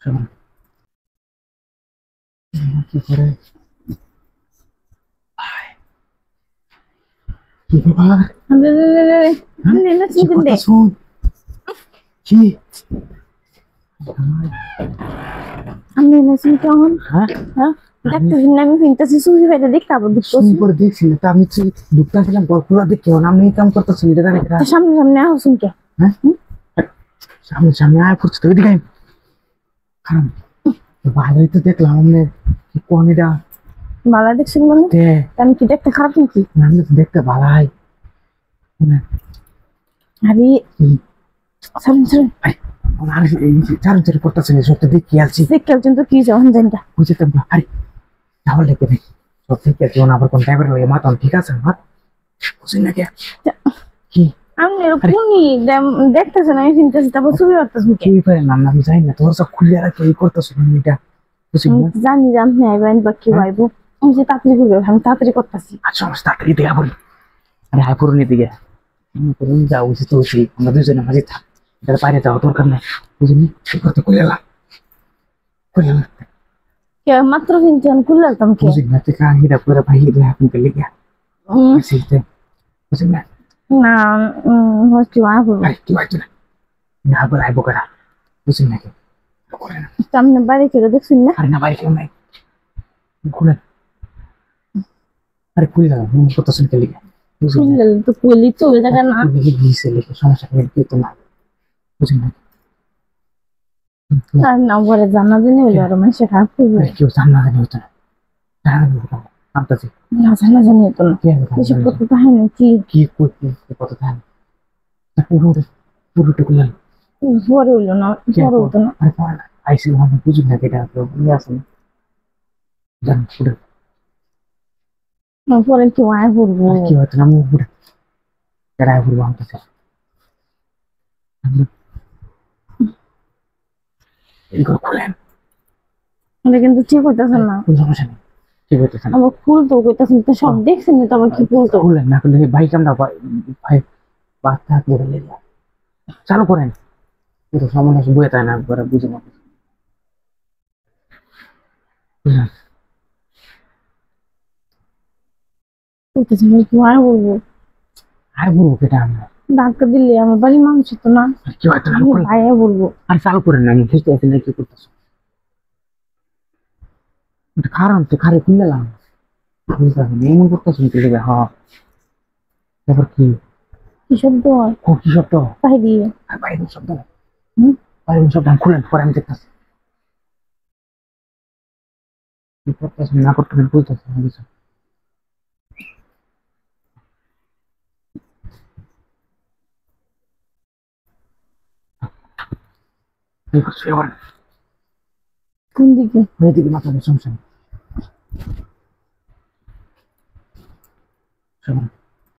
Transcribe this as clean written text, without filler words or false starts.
শোনো, কি করে কি ব্যাপার? আরে রে রে রে রে। হ্যাঁ? লে লে কি শুনতে দে। কথা শুন কি? আমি এনেছি কেমন? হ্যাঁ, হ্যাঁ, আমি দেখতেছি না আমি ফিনতেছি সুই বাইরে দেখতে আবার শুন দেখতেছি। করে দেখছি না, তা আমি ঢুকতে ছিলাম গল্পগুলো দেখে আমি এই কাম করতেছি এটা জানি না। তো সামনে সামনে আহ শুনকে। হ্যাঁ, সামনে সামনে আয় পড়ছে তো ওইদিকে আয়। কারণ ভালোই তো দেখলাম আমি কোন এটা ভালো দেখছেন মানে? তে আমি কি দেখতে খারাপ নাকি? আমি তো দেখতে ভালাই আরে সামনে সামনে আর এই চারণ চারি করতেছে না সত্যি দেখি আছি দেখতে একজন তো কি যখন জানটা। বুঝতে আরে তাহলে লেগে নেই সত্যি কি জীবন আবার কোন ড্রাইভার লাগে মাথা ঠিক আছে আমার বুঝলি না কি আমি এরকমই দেখতেছেন আমি ফিনতেছি তারপর ছবি করতেছি। কি পারে না আমি জানি না তোর সব খুলে রাখে এই করতেছ এটা বুঝলি আমি না? জানি জানি আইবেন বা কি ভাইবো। আমি যে তাড়াতাড়ি করবো আমি তাড়াতাড়ি করতেছি। আচ্ছা আমার তাড়াতাড়ি দেখা বলি আরে হাই পুরো দিকে যা উচিত তো উচিত আমরা দুজনে মাঝে থাক এটা বাইরে যাওয়া দরকার নেই বুঝলি ঠিক করতে খুলে এলাম খুলে এলাম কে মাত্র ফিনতেন খুলে রাখতাম কে? বুঝলি না তুই কাহিটা করে ভাই এখন পেলে গিয়া বুঝলি বুঝলি না না হচ্ছে মানা করবো। আরে কি হয়তো না না বলে আইবো করা বুঝলি নাকি করে না সামনে বাড়ি কেউ দেখছেন না? আরে না বাইরে কেউ নাই খুলে আরে খুলে দাও কত শুনতে লিখে বুঝলি না খুললে তো খুলি তো ওই জায়গা না। গিয়েছে লিখে সমস্যা নেই তো না বুঝলি না আর না পরে জানা জানি হইলো আর মানুষে খারাপ করবে। আরে কেউ জানা জানি হতো না জানা জানি হতো না আমতাছি না জানা জানি হতো না। কি হবে এসব করতে তাই নাকি কি করতে কত থাকে পুরোটা পুরোটা খুলে পরে হইলো না পরে হইতো না। আরে পড়া না আইসি মানে বুঝুন না এটা তো ইয়ে আছে না জান পুরো না, পরে কেউ আয় করবো। কি হতো না মুখ পুরো এটা আয় পুরো আমতাছি এগুলো খুলেন এটা কিন্তু ঠিক হইতেছে না। কোন সমস্যা নেই ঠিক হইতেছে না আবার ফুল তো হইতেছে তো সব দেখছেন তো আবার কি ফুল তো খুলেন না খুললে বাইক আমরা ভাই বাচ্চা হাত ধরে লেগে চালু করেন কিন্তু সমস্যা বয়ে তাই না একবার বুঝে না হইতেছে না কেউ আয় করবো। আয় বলবো কেটা আমরা ধাক্কা দিলে আমার বাড়ির মানুষ তো না। আর কি হয়তো না আমি ভাইয়া বলবো। আর চালু করেন না আমি বুঝতে পারছি না কি করতেছ খারাপ তো খারে খুললাম এমন করতেছ হ্যাঁ তারপর কি কি শব্দ হয় ও কি শব্দ বাইরে? আর বাইরের শব্দ না হুম? বাইরের শব্দ খুলেন পরে আমি দেখতেছি কি করতেছ না করতেছেন বুঝতেছি না কিছু কি করছো এবার কোন দিকে? মেয়েদিকে মাথা সমস্যা নেই